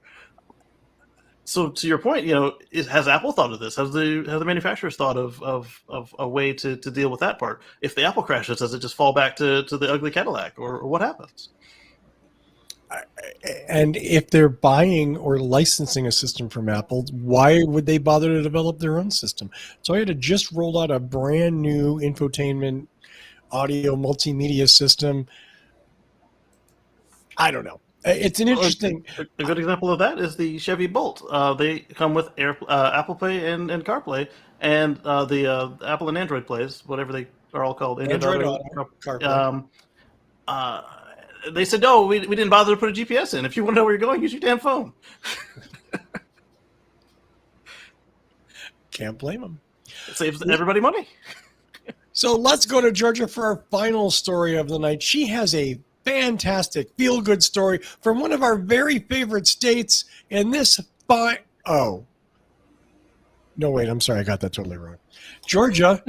So to your point, has Apple thought of this? Have the manufacturers thought of a way to deal with that part? If the Apple crashes, does it just fall back to the ugly Cadillac, or what happens? And if they're buying or licensing a system from Apple, why would they bother to develop their own system? Toyota just rolled out a brand new infotainment audio multimedia system. I don't know. It's an interesting. A good example of that is the Chevy Bolt. They come with Apple Play and CarPlay, and the Apple and Android Plays, whatever they are all called. Android Auto, CarPlay. They said, no, we didn't bother to put a GPS in. If you want to know where you're going, use your damn phone. Can't blame them. It saves everybody money. So let's go to Georgia for our final story of the night. She has a fantastic feel-good story from one of our very favorite states. And this no, wait, I'm sorry. I got that totally wrong. Georgia.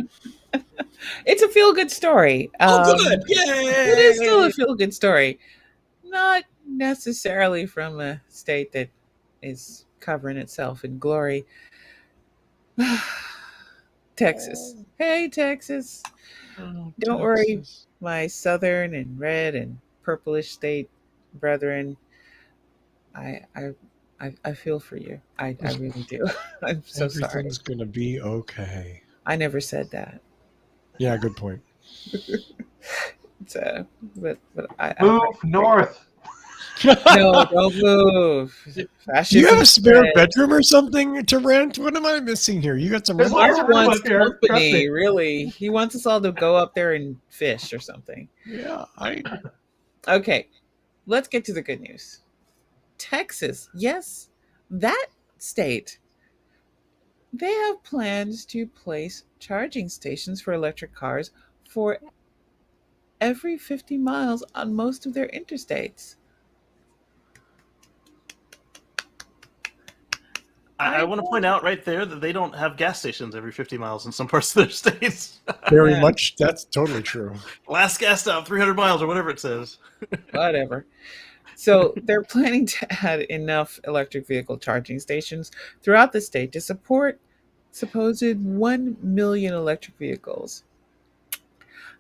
It's a feel-good story. Good. Yay! It is still a feel-good story. Not necessarily from a state that is covering itself in glory. Texas. Hey, Texas. Don't worry, my southern and red and purplish state brethren. I feel for you. I really do. I'm so sorry. Everything's going to be okay. I never said that. Yeah, good point. But Move north. No, don't move. Do you have a spare bedroom or something to rent? What am I missing here? You got some. There's Mark lots of wants room up there, trust company, me. really. He wants us all to go up there and fish or something. Yeah, Okay, let's get to the good news. Texas, yes, that state, they have plans to place charging stations for electric cars for every 50 miles on most of their interstates. I I want to know. point out right there that they don't have gas stations every 50 miles in some parts of their states. Very Yeah. much. That's totally true. Last gas stop, 300 miles or whatever it says. Whatever. So they're planning to add enough electric vehicle charging stations throughout the state to support supposed 1 million electric vehicles.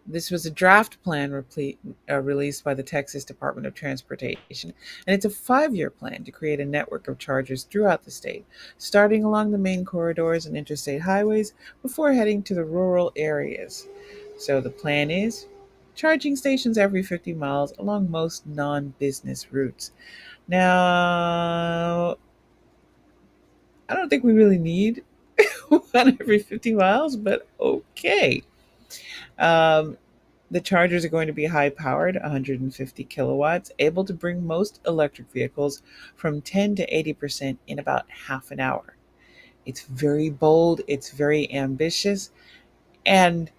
This was a draft plan released by the Texas Department of Transportation, and it's a 5 year plan to create a network of chargers throughout the state, starting along the main corridors and interstate highways before heading to the rural areas. So the plan is charging stations every 50 miles along most non business routes. Now, I don't think we really need one every 50 miles, but okay. Um, the chargers are going to be high powered, 150 kilowatts, able to bring most electric vehicles from 10 to 80% in about half an hour. It's very bold, it's very ambitious, and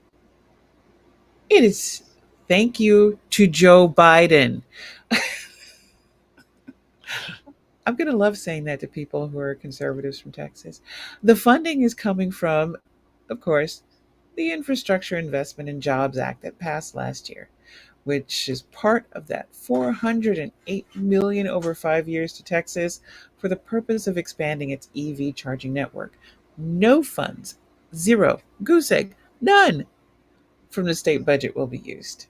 it is thank you to Joe Biden. I'm going to love saying that to people who are conservatives from Texas. The funding is coming from, of course, the Infrastructure Investment and Jobs Act that passed last year, which is part of that 408 million over 5 years to Texas for the purpose of expanding its EV charging network. No funds, zero, goose egg, none from the state budget will be used.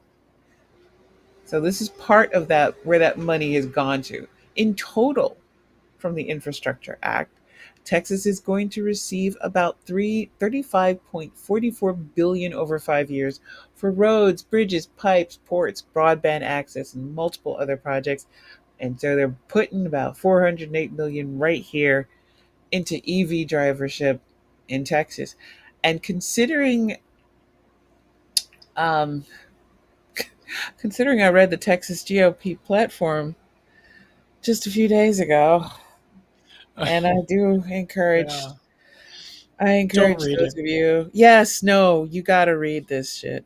So this is part of that where that money has gone to. In total, from the Infrastructure Act, Texas is going to receive about 35.44 billion over 5 years for roads, bridges, pipes, ports, broadband access, and multiple other projects. And so they're putting about 408 million right here into EV drivership in Texas. And um, considering I read the Texas GOP platform just a few days ago, and I do encourage Yeah. I Don't encourage read those it. of you. Yes, no, you got to read this shit.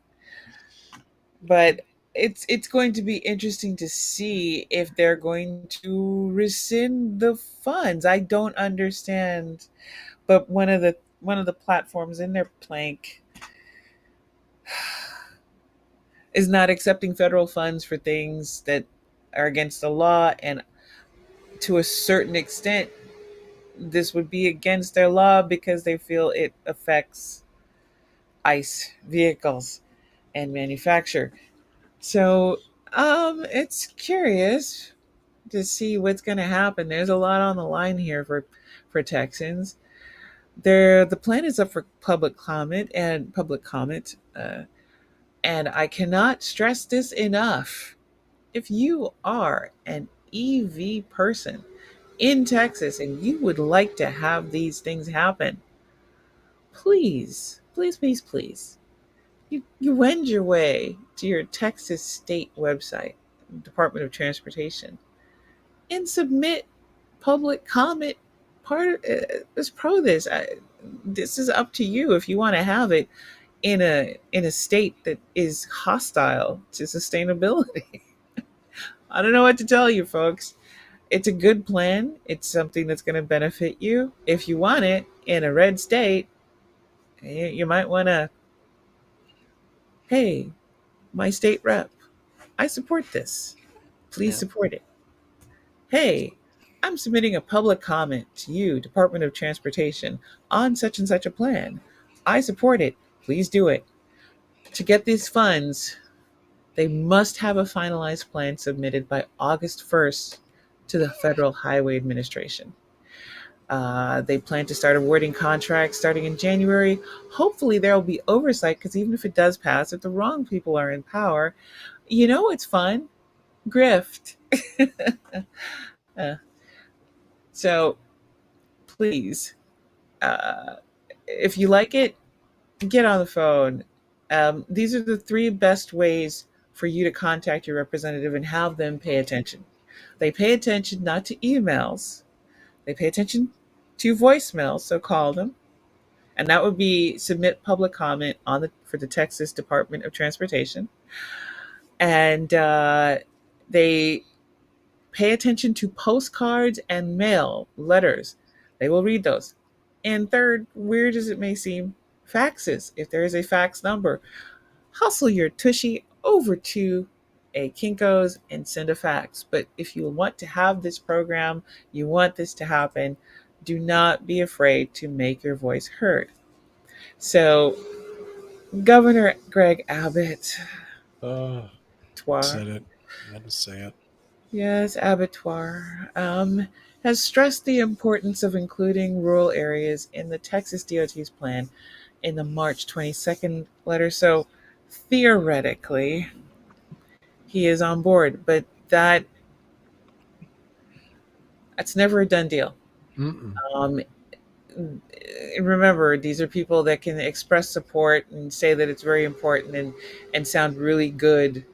But it's going to be interesting to see if they're going to rescind the funds. I don't understand. But one of the platforms in their plank is not accepting federal funds for things that are against the law, and to a certain extent this would be against their law because they feel it affects ICE vehicles and manufacture. So, it's curious to see what's going to happen. There's a lot on the line here for Texans. The plan is up for public comment, and I cannot stress this enough. If you are an EV person in Texas and you would like to have these things happen, please, please, please, please, you wend your way to your Texas state website, Department of Transportation, and submit public comment. Part is pro this. This is up to you if you want to have it in a state that is hostile to sustainability. I don't know what to tell you, folks. It's a good plan. It's something that's going to benefit you. If you want it in a red state, you might want to, hey, my state rep, I support this. Please Yeah. support it. Hey, I'm submitting a public comment to you, Department of Transportation, on such and such a plan. I support it. Please do it. To get these funds, they must have a finalized plan submitted by August 1st to the Federal Highway Administration. They plan to start awarding contracts starting in January. Hopefully, there will be oversight because even if it does pass, if the wrong people are in power, it's fun. Grift. Uh, so please, uh, if you like it, get on the phone. These are the three best ways for you to contact your representative and have them pay attention. They pay attention not to emails, they pay attention to voicemails, so call them. And that would be submit public comment on the for the Texas Department of Transportation. And they pay attention to postcards and mail letters. They will read those. And third, weird as it may seem, faxes. If there is a fax number, hustle your tushy over to a Kinko's and send a fax. But if you want to have this program, you want this to happen, do not be afraid to make your voice heard. So, Governor Greg Abbott, Said it. I had to say it. yes, Abattoir, has stressed the importance of including rural areas in the Texas DOT's plan in the March 22nd letter. So, theoretically, he is on board, but that's never a done deal. Mm-mm. Remember, these are people that can express support and say that it's very important and sound really good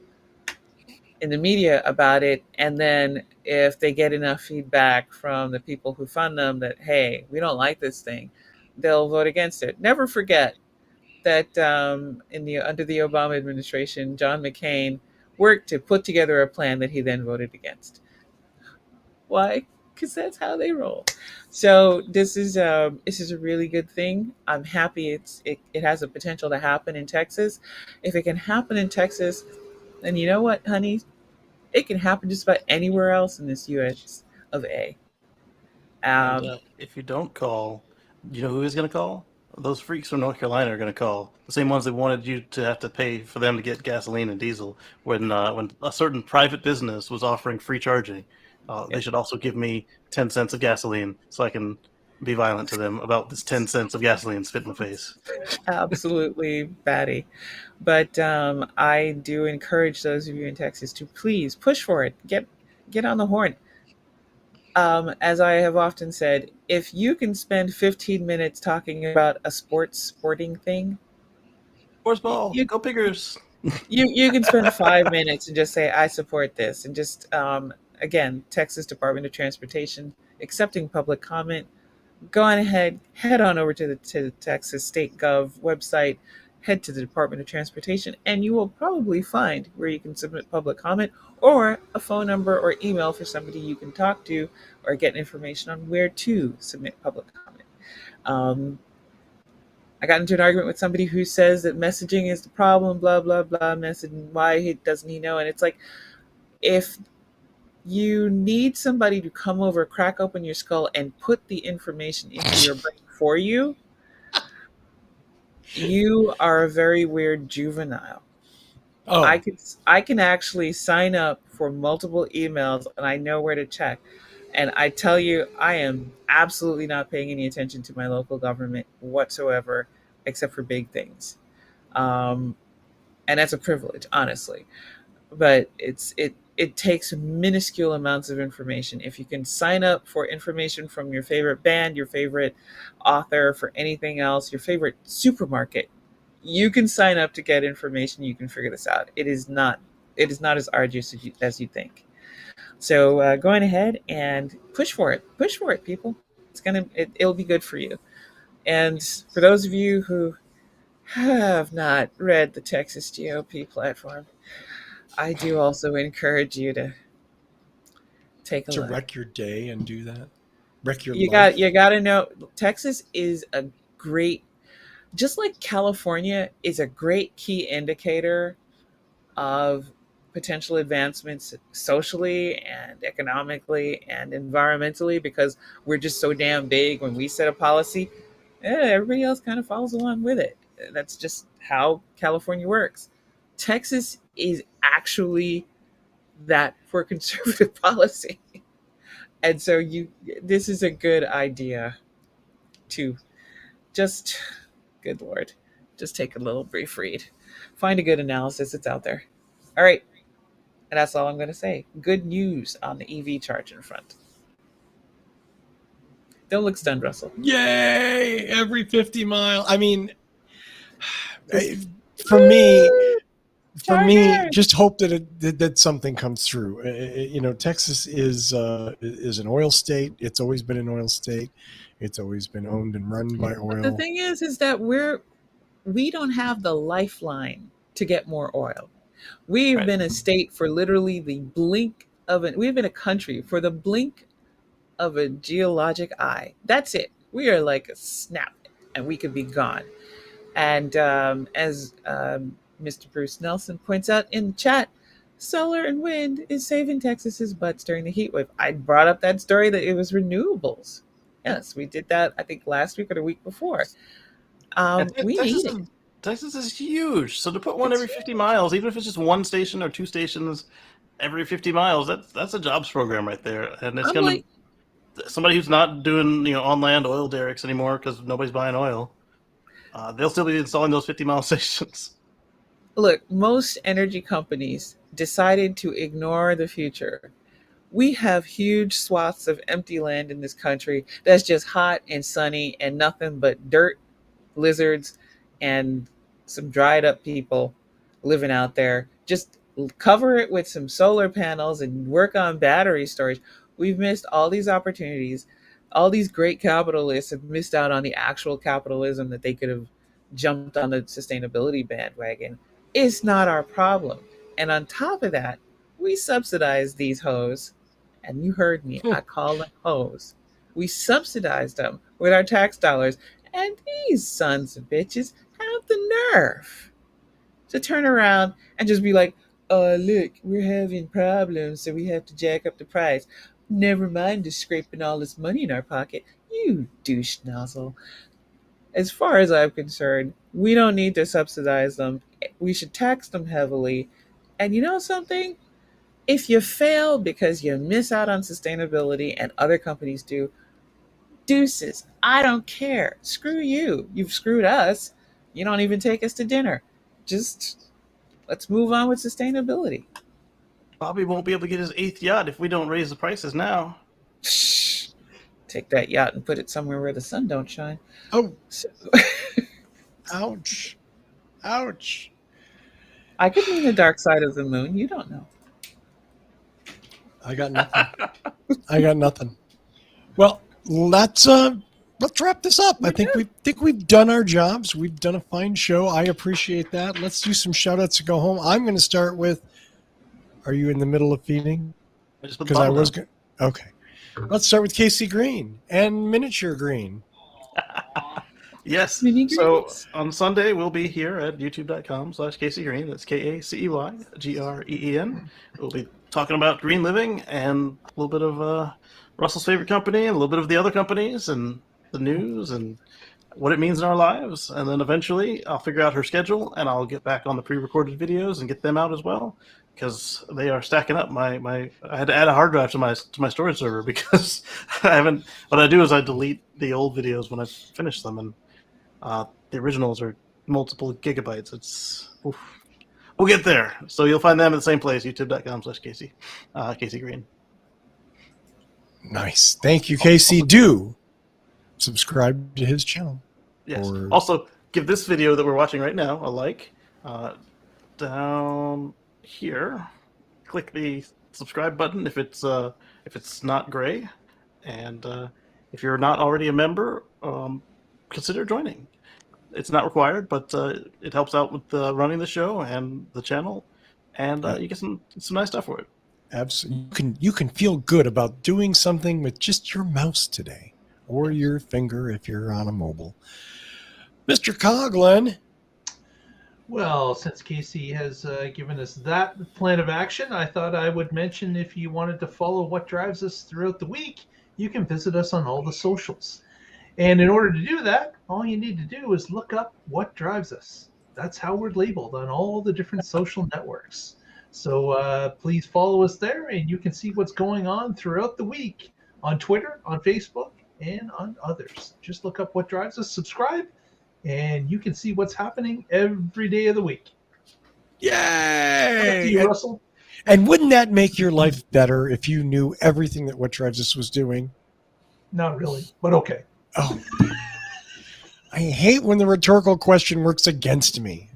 in the media about it. And then if they get enough feedback from the people who fund them that, hey, we don't like this thing, they'll vote against it. Never forget that under the Obama administration, John McCain worked to put together a plan that he then voted against. Why? Because that's how they roll. So this is a really good thing. I'm happy it has a potential to happen in Texas. If it can happen in Texas, then you know what, honey, it can happen just about anywhere else in this U.S. of A. And if you don't call, you know who is going to call? Those freaks from North Carolina are going to call. The same ones that wanted you to have to pay for them to get gasoline and diesel when a certain private business was offering free charging. They should also give me 10 cents of gasoline so I can be violent to them about this 10 cents of gasoline spit in the face. Absolutely batty. But I do encourage those of you in Texas to please push for it. Get on the horn. As I have often said, if you can spend 15 minutes talking about a sporting thing, Sports ball, go Piggers. you can spend 5 minutes and just say, I support this. And just, again, Texas Department of Transportation, accepting public comment. Go on ahead, head on over to the Texas State Gov website, head to the Department of Transportation, and you will probably find where you can submit public comment or a phone number or email for somebody you can talk to or get information on where to submit public comment. I got into an argument with somebody who says that messaging is the problem, blah, blah, blah, messaging, why doesn't he know? And it's like, if you need somebody to come over, crack open your skull, and put the information into your brain for you, you are a very weird juvenile. Oh, I can actually sign up for multiple emails and I know where to check. And I tell you, I am absolutely not paying any attention to my local government whatsoever, except for big things. And that's a privilege, honestly. But it takes minuscule amounts of information. If you can sign up for information from your favorite band, your favorite author, for anything else, your favorite supermarket, you can sign up to get information. You can figure this out. It is not as arduous as you think. So going ahead and push for it. Push for it, people. It'll be good for you. And for those of you who have not read the Texas GOP platform, I do also encourage you to take a look. wreck your day and do that. Wreck your You life. got to know Texas is a great, just like California is a great key indicator of potential advancements socially and economically and environmentally, because we're just so damn big. When we set a policy, everybody else kind of follows along with it. That's just how California works. Texas is actually that for conservative policy. And so this is a good idea to just, good Lord, just take a little brief read. Find a good analysis. It's out there. All right. And that's all I'm going to say. Good news on the EV charging front. Don't look stunned, Russell. Yay! Every 50 mile. I mean, for me, for me, Chargers! just hope that something comes through. Texas is an oil state. It's always been an oil state. It's always been owned and run by But the oil. thing is that we don't have the lifeline to get more oil. We've Right. been a state for literally the blink of an. We've been a country for the blink of a geologic eye. That's it. We are like a snap, and we could be gone. And as Mr. Bruce Nelson points out in the chat, solar and wind is saving Texas's butts during the heat wave. I brought up that story that it was renewables. Yes, we did that, I think, last week or the week before. And We Texas need it. Texas is huge. So to put one It's every 50 miles, even if it's just one station or two stations every 50 miles, that's a jobs program right there. And it's I'm going like, to somebody who's not doing on land oil derricks anymore because nobody's buying oil. They'll still be installing those 50-mile stations. look, most energy companies decided to ignore the future. We have huge swaths of empty land in this country that's just hot and sunny and nothing but dirt, lizards, and some dried up people living out there. Just cover it with some solar panels and work on battery storage. We've missed all these opportunities. All these great capitalists have missed out on the actual capitalism that they could have jumped on the sustainability bandwagon. It's not our problem. And on top of that, we subsidize these hoes. And you heard me, I call them hoes. We subsidize them with our tax dollars. And these sons of bitches have the nerve to turn around and just be like, oh, look, we're having problems, so we have to jack up the price. Never mind just scraping all this money in our pocket. You douche nozzle. As far as I'm concerned, we don't need to subsidize them. We should tax them heavily. And you know something? If you fail because you miss out on sustainability and other companies do, deuces. I don't care. Screw you. You've screwed us. You don't even take us to dinner. Just let's move on with sustainability. Bobby won't be able to get his 8th yacht if we don't raise the prices now. Shh. Take that yacht and put it somewhere where the sun don't shine. Oh, So, ouch. Ouch. I could mean the dark side of the moon. You don't know. I got nothing. I got nothing. Well, let's wrap this up. I think we've done our jobs. We've done a fine show. I appreciate that. Let's do some shout outs to go home. I'm going to start with, are you in the middle of feeding? I just put the Because I bottle was down. going. Okay. Let's start with Casey Green and Miniature Green. Yes. Mini So greens. on Sunday, we'll be here at youtube.com/Casey Green. That's KACEYGREEN. We'll be talking about green living and a little bit of Russell's favorite company and a little bit of the other companies and the news and what it means in our lives. And then eventually I'll figure out her schedule and I'll get back on the pre-recorded videos and get them out as well because they are stacking up. I had to add a hard drive to my storage server because I haven't. What I do is I delete the old videos when I finish them, and the originals are multiple gigabytes. It's oof. We'll get there. So you'll find them at the same place, youtube.com/Casey Casey Green. Nice. Thank you, Casey. Do subscribe to his channel. Yes. Or- Also, give this video that we're watching right now a like. Down here, click the subscribe button if it's not gray, and if you're not already a member, consider joining. It's not required, but it helps out with running the show and the channel, and you get some nice stuff for it. Absolutely. You can feel good about doing something with just your mouse today, or your finger if you're on a mobile. Mr. Coughlin. Well, since Casey has given us that plan of action, I thought I would mention if you wanted to follow what drives us throughout the week, you can visit us on all the socials. And in order to do that, all you need to do is look up what drives us. That's how we're labeled on all the different social networks. So please follow us there, and you can see what's going on throughout the week on Twitter, on Facebook, and on others. Just look up what drives us, subscribe, and you can see what's happening every day of the week. Back to Yay! you, Russell. And wouldn't that make your life better if you knew everything that What Drives Us was doing? Not really, but okay. Oh, I hate when the rhetorical question works against me.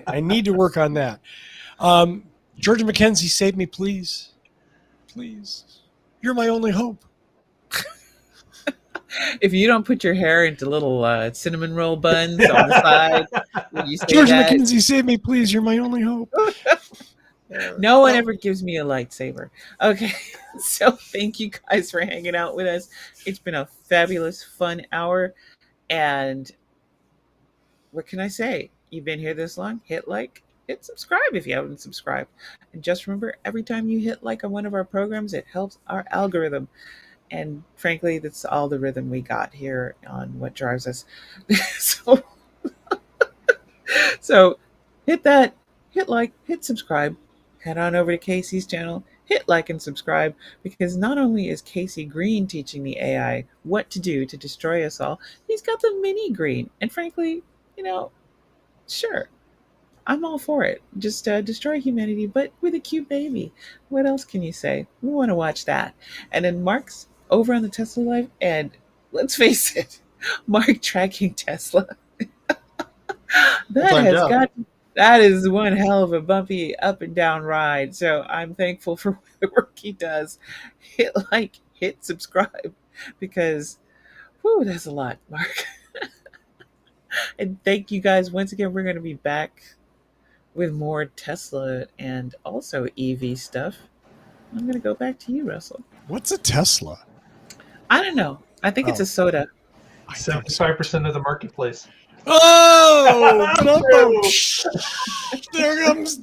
I need to work on that. Georgia McKenzie, save me, please. Please. You're my only hope. If you don't put your hair into little cinnamon roll buns on the side when you say Georgia that, McKenzie, save me, please. You're my only hope. no one ever gives me a lightsaber. Okay, so thank you guys for hanging out with us. It's been a fabulous, fun hour. And what can I say? You've been here this long, hit like, hit subscribe if you haven't subscribed. And just remember, every time you hit like on one of our programs, it helps our algorithm. And frankly, that's all the rhythm we got here on What Drives Us. So hit that, hit like, hit subscribe. Head on over to Casey's channel, hit like and subscribe, because not only is Casey Green teaching the AI what to do to destroy us all, he's got the mini green. And frankly, sure, I'm all for it. Just destroy humanity, but with a cute baby. What else can you say? We want to watch that. And then Mark's over on the Tesla Life, and let's face it, Mark tracking Tesla. That is one hell of a bumpy up and down ride. So I'm thankful for the work he does. Hit like, hit subscribe, because that's a lot, Mark. And thank you guys once again. We're going to be back with more Tesla and also EV stuff. I'm going to go back to you, Russell. What's a Tesla? I don't know. I think it's a soda. 75% of the marketplace. Oh, there comes.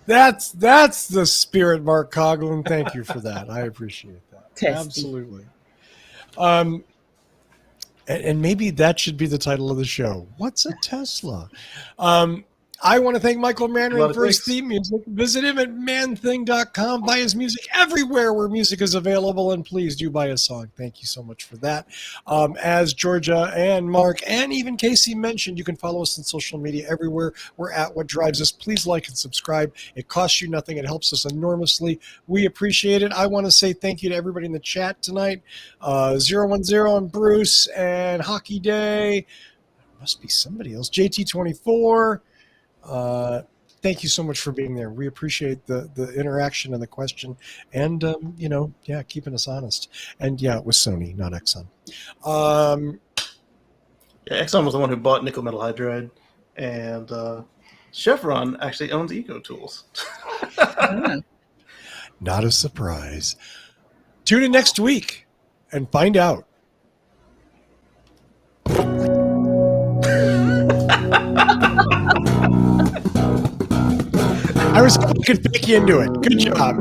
That's the spirit, Mark Coughlin. Thank you for that. I appreciate that. Testy. Absolutely. And maybe that should be the title of the show. What's a Tesla? I want to thank Michael Manring for his theme music. Visit him at manthing.com. Buy his music everywhere where music is available, and please do buy a song. Thank you so much for that. As Georgia and Mark and even Casey mentioned, you can follow us on social media everywhere. We're at What Drives Us. Please like and subscribe. It costs you nothing. It helps us enormously. We appreciate it. I want to say thank you to everybody in the chat tonight. 010 and Bruce and Hockey Day. Must be somebody else. JT24. Thank you so much for being there. We appreciate the interaction and the question, and keeping us honest. And it was Sony, not Exxon. Exxon was the one who bought nickel metal hydride, and Chevron actually owns EcoTools. Not a surprise. Tune in next week and find out. I was hoping I could fake you into it. Good job.